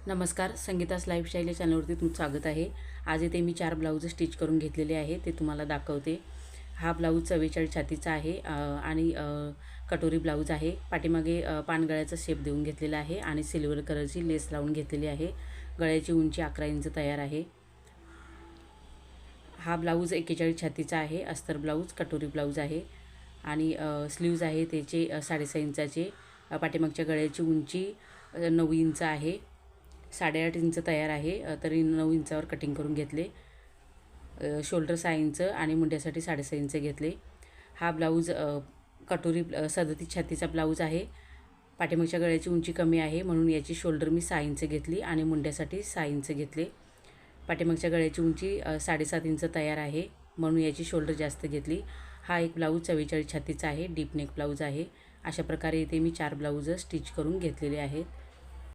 नमस्कार, संगीतास लाईफस्टाईल या चॅनलवरती तुमचं स्वागत आहे। आज इथे मी 4 ब्लाऊज स्टिच करून घेतलेले आहे, ते तुम्हाला दाखवते। हा ब्लाऊज 44 छातीचा आहे आणि कटोरी ब्लाऊज आहे। पाठीमागे पानगळ्याचा शेप देऊन घेतलेला आहे आणि सिल्वर कलरची लेस लावून घेतलेली आहे। गळ्याची उंची 11 इंच तयार आहे। हा ब्लाऊज 41 छातीचा आहे, अस्तर ब्लाऊज, कटोरी ब्लाऊज आहे आणि स्लीव्ज आहे त्याचे 6.5 इंचाचे। पाठीमागच्या गळ्याची उंची 9 इंच आहे। 8.5 इंच तयार आहे, तरी 9 इंचावर कटिंग करून घेतले। शोल्डर 6 इंच आणि मुंड्यासाठी 6.5 इंच घेतले। हा ब्लाऊज कटोरी 37 छातीचा ब्लाऊज आहे। पाठीमागच्या गळ्याची उंची कमी आहे म्हणून याची शोल्डर मी 6 इंच घेतली आणि मुंड्यासाठी 6 इंच घेतले। पाठीमागच्या गळ्याची उंची 7.5 इंच तयार आहे म्हणून याची शोल्डर जास्त घेतली। हा एक ब्लाऊज 44 छातीचा आहे, डीप नेक ब्लाऊज आहे। अशा प्रकारे इथे मी 4 ब्लाऊज स्टिच करून घेतलेले आहेत।